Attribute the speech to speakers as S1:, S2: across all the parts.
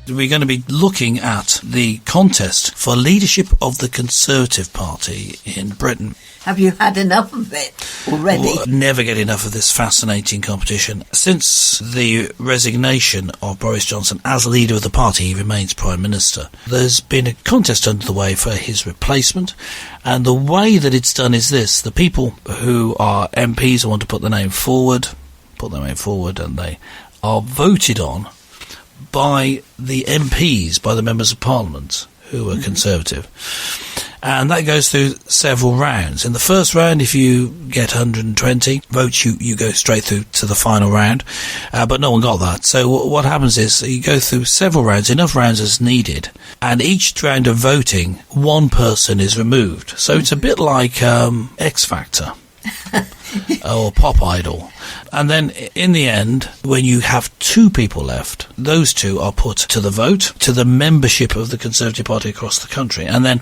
S1: We're going to be looking at the contest for leadership of the Conservative Party in Britain.
S2: Have you had enough of it already?
S1: We'll never get enough of this fascinating competition. Since the resignation of Boris Johnson as leader of the party, he remains Prime Minister. There's been a contest underway for his replacement, and the way that it's done is this. The people who are MPs who want to put their name forward, and they are voted on by the MPs, by the members of Parliament who are Conservative. And that goes through several rounds. In the first round, if you get 120 votes, you go straight through to the final round. But no one got that. So what happens is you go through several rounds, enough rounds as needed. And each round of voting, one person is removed. So it's a bit like X Factor. Or Pop Idol. And then in the end, when you have two people left, those two are put to the vote, to the membership of the Conservative Party across the country, and then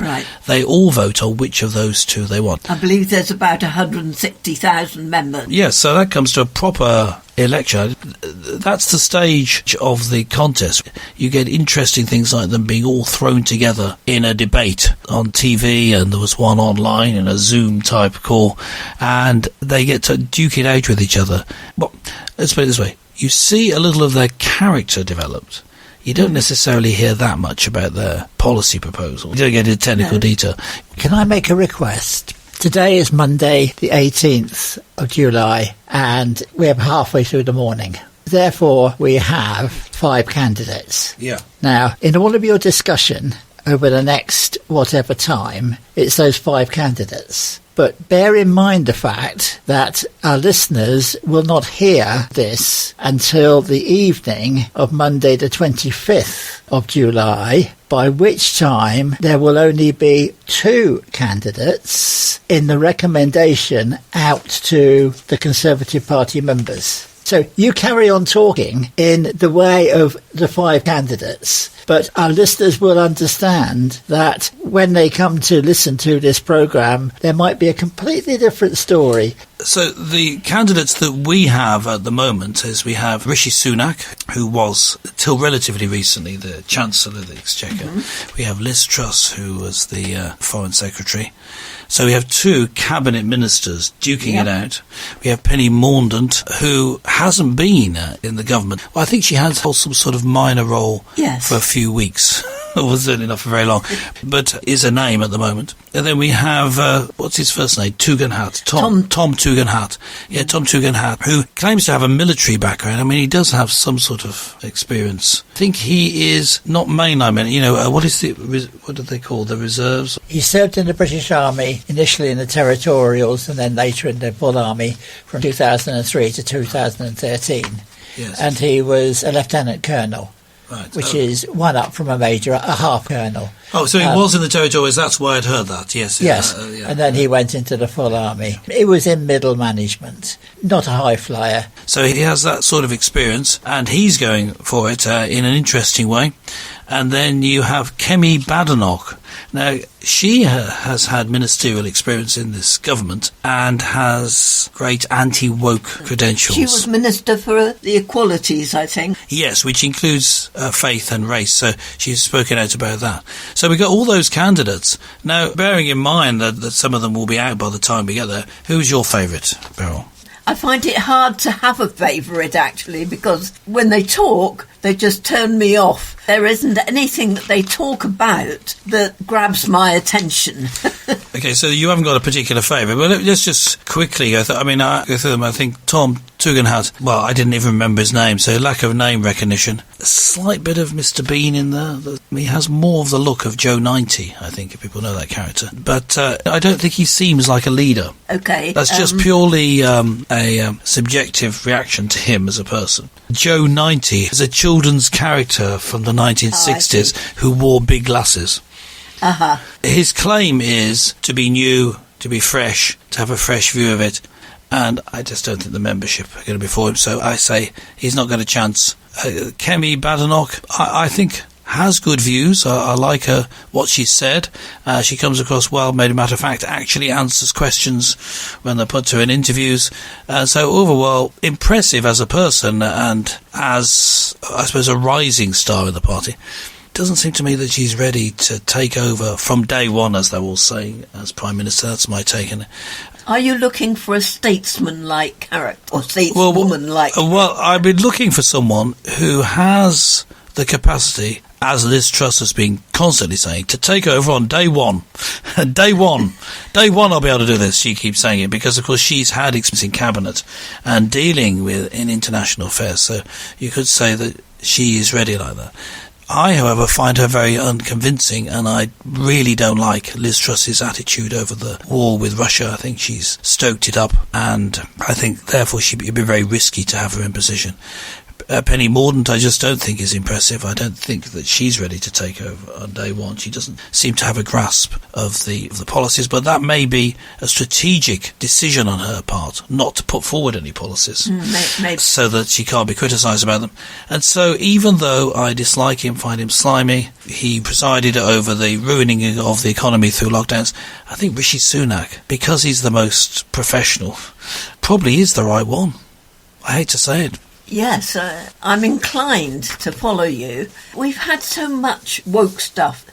S1: they all vote on which of those two they want.
S2: I believe there's about 160,000 members.
S1: Yes, so that comes to a proper election. That's the stage of the contest. You get interesting things like them being all thrown together in a debate on TV, and there was one online in a Zoom type call, and they get to duke it out with each other. Well, let's put it this way. You see a little of their character developed. You don't necessarily hear that much about their policy proposal. You don't get into technical detail.
S3: Can I make a request? Today is Monday, the 18th of July, and we're halfway through the morning. Therefore, we have 5 candidates.
S1: Yeah.
S3: Now, in all of your discussion over the next whatever time, it's those 5 candidates. But bear in mind the fact that our listeners will not hear this until the evening of Monday the 25th of July, by which time there will only be 2 candidates in the recommendation out to the Conservative Party members. So you carry on talking in the way of the 5 candidates, but our listeners will understand that when they come to listen to this programme, there might be a completely different story.
S1: So the candidates that we have at the moment is we have Rishi Sunak, who was, till relatively recently, the Chancellor of the Exchequer. We have Liz Truss, who was the Foreign Secretary. So we have 2 cabinet ministers duking it out. We have Penny Mordaunt, who hasn't been in the government. Well, I think she has held some sort of minor role for a few weeks. It wasn't enough for very long, but is a name at the moment. And then we have, what's his first name? Tugendhat. Tom Tugendhat. Yeah, Tom Tugendhat, who claims to have a military background. I mean, he does have some sort of experience. I think he is not mainline, what do they call the reserves?
S3: He served in the British Army, initially in the Territorials and then later in the Full Army from 2003 to 2013.
S1: Yes.
S3: And he was a lieutenant colonel.
S1: Right.
S3: Which is one up from a major, a half colonel.
S1: Oh, so he was in the Territorials, that's why I'd heard that, yes.
S3: Yes, and then he went into the Full Army. He was in middle management, not a high flyer.
S1: So he has that sort of experience, and he's going for it in an interesting way. And then you have Kemi Badenoch. Now, she has had ministerial experience in this government and has great anti-woke credentials.
S2: She was Minister for the Equalities, I think.
S1: Yes, which includes faith and race, so she's spoken out about that. So we've got all those candidates. Now, bearing in mind that some of them will be out by the time we get there, who's your favourite, Beryl?
S2: I find it hard to have a favourite, actually, because when they talk, they just turn me off. There isn't anything that they talk about that grabs my attention.
S1: Okay, so you haven't got a particular favourite, but let's just quickly go through. I go through them. I think Tom Tugendhat, well, I didn't even remember his name, so lack of name recognition. A slight bit of Mr. Bean in there. He has more of the look of Joe 90, I think, if people know that character. But I don't think he seems like a leader.
S2: Okay.
S1: That's just purely a subjective reaction to him as a person. Joe 90 is a children's character from the 1960s who wore big glasses. His claim is to be new, to be fresh, to have a fresh view of it, and I just don't think the membership are going to be for him, so I say he's not got a chance. Kemi Badenoch, I think has good views. I like her, what she said. She comes across well, made a matter of fact, actually answers questions when they're put to her in interviews. So overall, impressive as a person and as, I suppose, a rising star in the party. Doesn't seem to me that she's ready to take over from day one, as they're all saying, as Prime Minister. That's my take on it.
S2: Are you looking for a statesman-like character, or stateswoman-like?
S1: Well, I've been looking for someone who has the capacity, as Liz Truss has been constantly saying, to take over on day one. Day one I'll be able to do this, she keeps saying it, because of course she's had experience in cabinet and dealing with in international affairs, so you could say that she is ready like that. I, however, find her very unconvincing, and I really don't like Liz Truss's attitude over the war with Russia. I think she's stoked it up, and I think, therefore, it'd be very risky to have her in position. Penny Mordaunt, I just don't think is impressive. I don't think that she's ready to take over on day one. She doesn't seem to have a grasp of the policies, but that may be a strategic decision on her part, not to put forward any policies,
S2: maybe.
S1: So that she can't be criticised about them. And so, even though I dislike him, find him slimy, he presided over the ruining of the economy through lockdowns, I think Rishi Sunak, because he's the most professional, probably is the right one. I hate to say it.
S2: Yes, I'm inclined to follow you. We've had so much woke stuff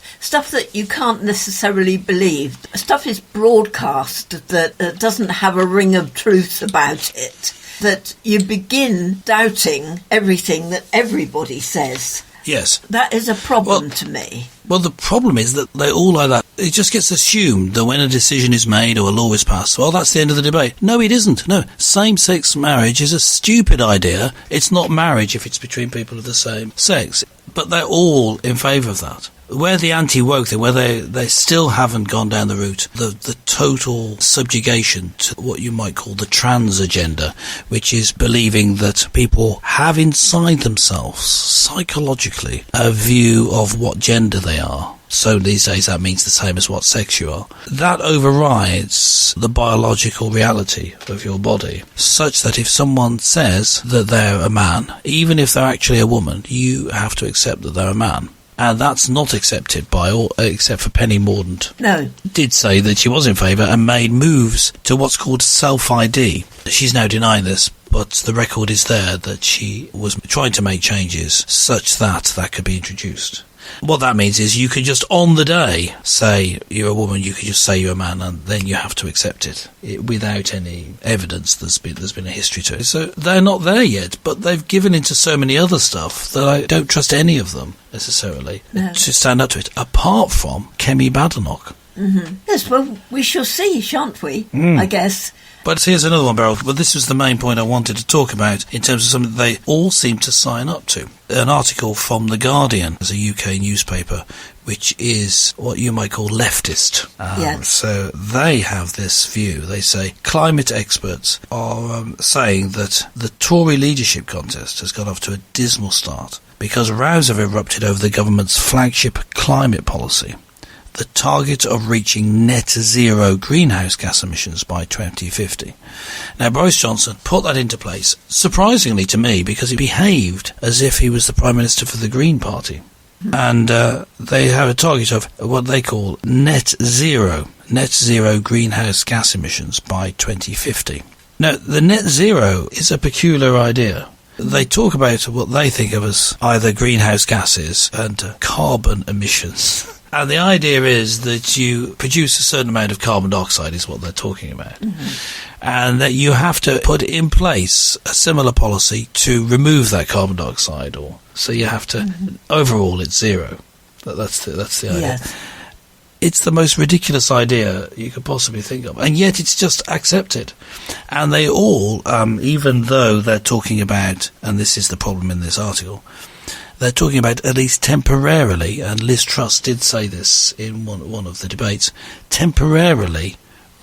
S2: that you can't necessarily believe. Stuff is broadcast that doesn't have a ring of truth about it, that you begin doubting everything that everybody says.
S1: Yes.
S2: That is a problem to me.
S1: Well, the problem is that they all like that. It just gets assumed that when a decision is made or a law is passed, well, that's the end of the debate. No, it isn't. No, same-sex marriage is a stupid idea. It's not marriage if it's between people of the same sex. But they're all in favour of that. Where the anti-woke thing, where they still haven't gone down the route, the total subjugation to what you might call the trans agenda, which is believing that people have inside themselves, psychologically, a view of what gender they are. So these days that means the same as what sex you are. That overrides the biological reality of your body, such that if someone says that they're a man, even if they're actually a woman, you have to accept that they're a man. And that's not accepted by all, except for Penny Mordaunt.
S2: No.
S1: Did say that she was in favour and made moves to what's called self-ID. She's now denying this, but the record is there that she was trying to make changes such that that could be introduced. What that means is you could just on the day say you're a woman, you could just say you're a man, and then you have to accept it without any evidence. There's been a history to it. So they're not there yet, but they've given into so many other stuff that I don't trust any of them necessarily to stand up to it, apart from Kemi Badenoch.
S2: Mm-hmm. Yes, well, we shall see, shan't we? I guess.
S1: But here's another one, Beryl. But this was the main point I wanted to talk about in terms of something they all seem to sign up to. An article from The Guardian, as a UK newspaper, which is what you might call leftist.
S2: Yes.
S1: So they have this view. They say climate experts are saying that the Tory leadership contest has got off to a dismal start because rows have erupted over the government's flagship climate policy, the target of reaching net zero greenhouse gas emissions by 2050. Now, Boris Johnson put that into place, surprisingly to me, because he behaved as if he was the Prime Minister for the Green Party. And they have a target of what they call net zero greenhouse gas emissions by 2050. Now, the net zero is a peculiar idea. They talk about what they think of as either greenhouse gases and carbon emissions. And the idea is that you produce a certain amount of carbon dioxide is what they're talking about. Mm-hmm. And that you have to put in place a similar policy to remove that carbon dioxide. So you have to, overall it's zero. That's the idea.
S2: Yes.
S1: It's the most ridiculous idea you could possibly think of. And yet it's just accepted. And they all, even though they're talking about, and this is the problem in this article, they're talking about at least temporarily, and Liz Truss did say this in one of the debates, temporarily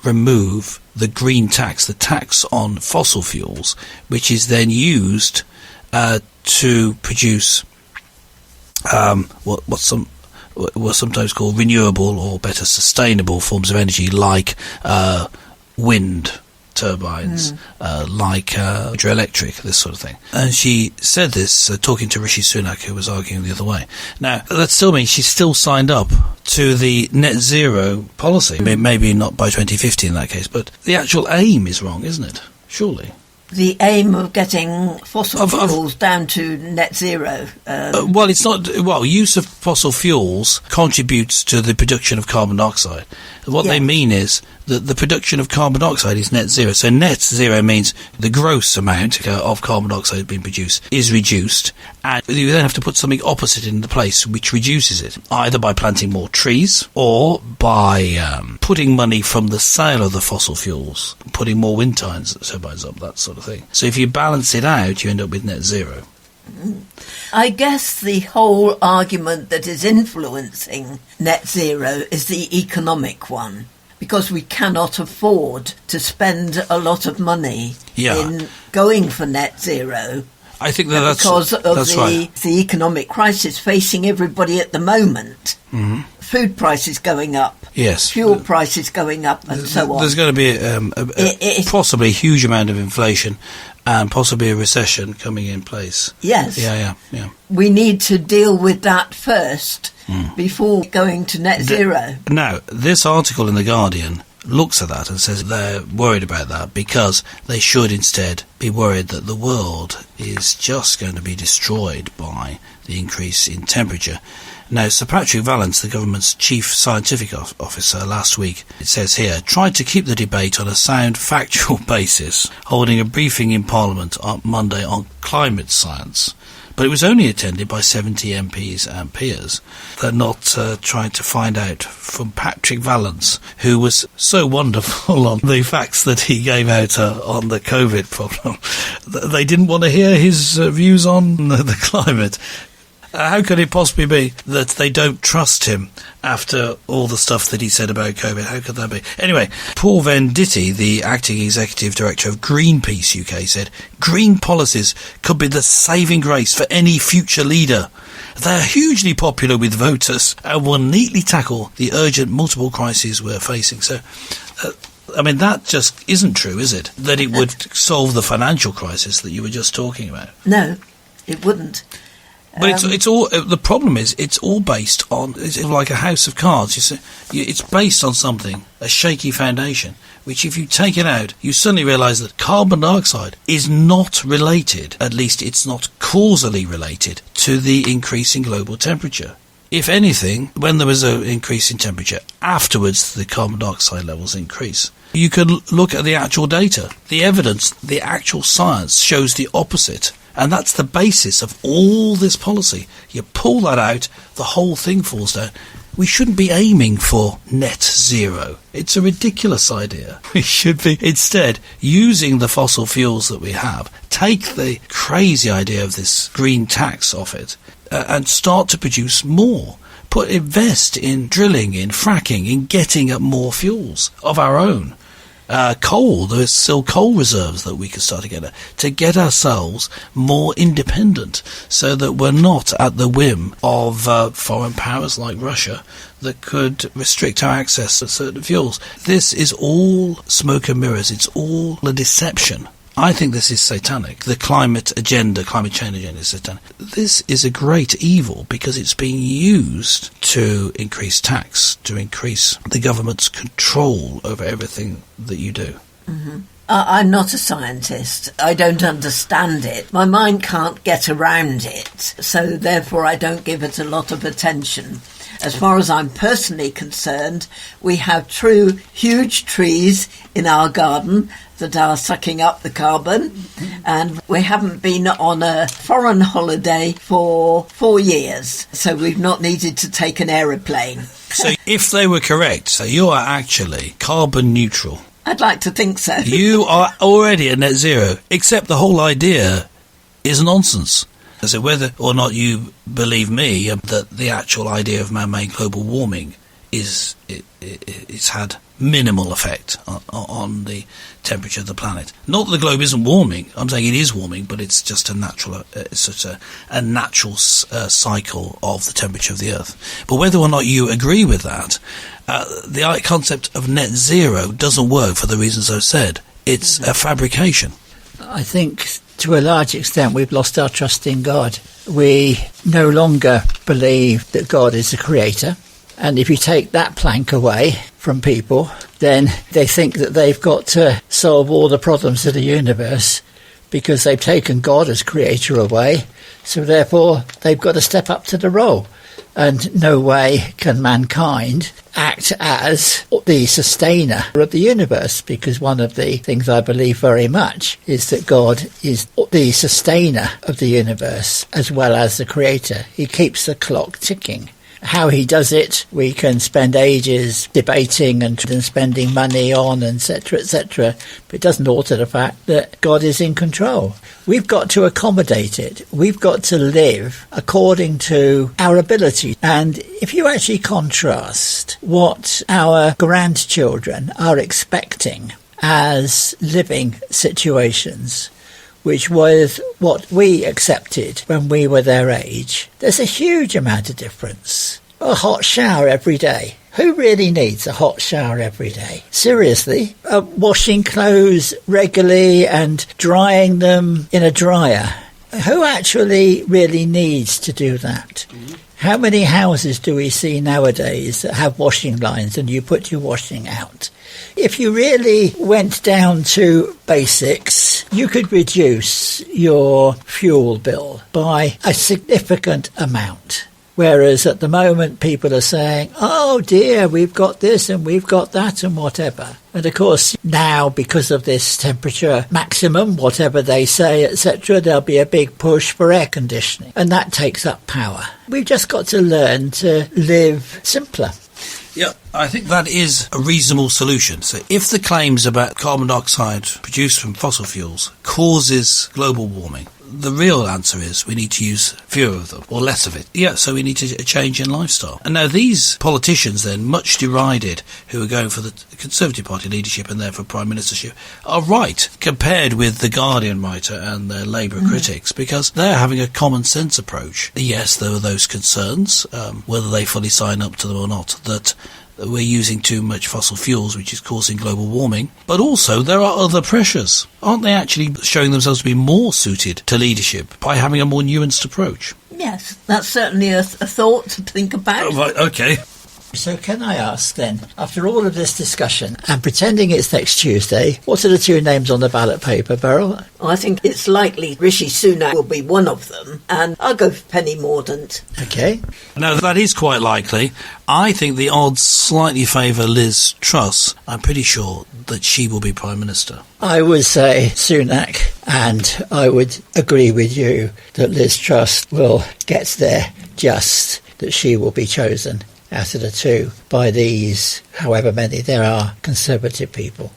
S1: remove the green tax, the tax on fossil fuels, which is then used to produce what's sometimes called renewable or better sustainable forms of energy like wind turbines, like hydroelectric, this sort of thing. And she said this talking to Rishi Sunak, who was arguing the other way. Now, that still means she's still signed up to the net zero policy. Maybe not by 2050 in that case, but the actual aim is wrong, isn't it? Surely.
S2: The aim of getting fossil fuels down to net zero.
S1: Well, it's not. Well, use of fossil fuels contributes to the production of carbon dioxide. What they mean is that the production of carbon dioxide is net zero. So net zero means the gross amount of carbon dioxide being produced is reduced, and you then have to put something opposite in the place which reduces it, either by planting more trees or by putting money from the sale of the fossil fuels, putting more wind turbines up, that sort of thing. So if you balance it out, you end up with net zero.
S2: I guess the whole argument that is influencing net zero is the economic one, because we cannot afford to spend a lot of money in going for net zero.
S1: I think that's
S2: because of
S1: right.
S2: The economic crisis facing everybody at the moment. Mm-hmm. Food prices going up, fuel prices going up, and so on.
S1: There's going to be possibly a huge amount of inflation and possibly a recession coming in place.
S2: Yes.
S1: Yeah.
S2: We need to deal with that first before going to net zero.
S1: Now, this article in The Guardian looks at that and says they're worried about that because they should instead be worried that the world is just going to be destroyed by the increase in temperature. Now, Sir Patrick Vallance, the government's chief scientific officer, last week, it says here, tried to keep the debate on a sound factual basis, holding a briefing in Parliament on Monday on climate science. But it was only attended by 70 MPs and peers. They're not trying to find out from Patrick Vallance, who was so wonderful on the facts that he gave out on the COVID problem. They didn't want to hear his views on the climate. How could it possibly be that they don't trust him after all the stuff that he said about COVID? How could that be? Anyway, Paul Venditti, the acting executive director of Greenpeace UK, said, green policies could be the saving grace for any future leader. They're hugely popular with voters and will neatly tackle the urgent multiple crises we're facing. So, that just isn't true, is it? That it would solve the financial crisis that you were just talking about.
S2: No, it wouldn't.
S1: But it's all. The problem is, it's all based on. It's like a house of cards. You see, it's based on something, a shaky foundation. Which, if you take it out, you suddenly realise that carbon dioxide is not related. At least, it's not causally related to the increase in global temperature. If anything, when there was an increase in temperature, afterwards the carbon dioxide levels increase. You can look at the actual data, the evidence, the actual science shows the opposite. And that's the basis of all this policy. You pull that out, the whole thing falls down. We shouldn't be aiming for net zero. It's a ridiculous idea. We should be instead using the fossil fuels that we have, take the crazy idea of this green tax off it, and start to produce more. Invest in drilling, in fracking, in getting at more fuels of our own. Coal, there's still coal reserves that we could start to get ourselves more independent so that we're not at the whim of foreign powers like Russia that could restrict our access to certain fuels. This is all smoke and mirrors. It's all a deception. I think this is satanic. The climate change agenda is satanic. This is a great evil because it's being used to increase tax, to increase the government's control over everything that you do.
S2: Mm-hmm. I'm not a scientist. I don't understand it. My mind can't get around it, so therefore I don't give it a lot of attention. As far as I'm personally concerned, we have huge trees in our garden that are sucking up the carbon, and we haven't been on a foreign holiday for 4 years, so we've not needed to take an aeroplane.
S1: So if they were correct, so you are actually carbon neutral.
S2: I'd like to think so.
S1: You are already at net zero, except the whole idea is nonsense. So whether or not you believe me that the actual idea of man-made global warming it's had minimal effect on the temperature of the planet. Not that the globe isn't warming. I'm saying it is warming, but it's just a natural, cycle of the temperature of the Earth. But whether or not you agree with that, the concept of net zero doesn't work for the reasons I've said. it's a fabrication.
S3: I think to a large extent we've lost our trust in God. We no longer believe that God is the creator. And if you take that plank away from people, then they think that they've got to solve all the problems of the universe because they've taken God as creator away. So therefore, they've got to step up to the role. And no way can mankind act as the sustainer of the universe, because one of the things I believe very much is that God is the sustainer of the universe as well as the creator. He keeps the clock ticking. How he does it, we can spend ages debating and spending money on, etc., etc., but it doesn't alter the fact that God is in control. We've got to accommodate it. We've got to live according to our ability. And if you actually contrast what our grandchildren are expecting as living situations, which was what we accepted when we were their age, there's a huge amount of difference. A hot shower every day. Who really needs a hot shower every day? Seriously, washing clothes regularly and drying them in a dryer. Who actually really needs to do that? How many houses do we see nowadays that have washing lines and you put your washing out? If you really went down to basics, you could reduce your fuel bill by a significant amount. Whereas at the moment people are saying, oh dear, we've got this and we've got that and whatever. And of course now, because of this temperature maximum, whatever they say, etc., there'll be a big push for air conditioning. And that takes up power. We've just got to learn to live simpler.
S1: Yeah, I think that is a reasonable solution. So if the claims about carbon dioxide produced from fossil fuels causes global warming, the real answer is we need to use fewer of them, or less of it. Yeah, so we need to change in lifestyle. And now these politicians then, much derided, who are going for the Conservative Party leadership and therefore Prime Ministership, are right, compared with the Guardian writer and their Labour critics, because they're having a common sense approach. Yes, there are those concerns, whether they fully sign up to them or not, that we're using too much fossil fuels, which is causing global warming. But also, there are other pressures. Aren't they actually showing themselves to be more suited to leadership by having a more nuanced approach?
S2: Yes, that's certainly a thought to think about.
S1: Oh, right, okay.
S3: So can I ask then, after all of this discussion, and pretending it's next Tuesday, what are the two names on the ballot paper, Beryl?
S2: I think it's likely Rishi Sunak will be one of them, and I'll go for Penny Mordaunt.
S3: Okay.
S1: No, that is quite likely. I think the odds slightly favour Liz Truss. I'm pretty sure that she will be Prime Minister.
S3: I would say Sunak, and I would agree with you that Liz Truss will get there, just that she will be chosen out of the two by these, however many there are, Conservative people.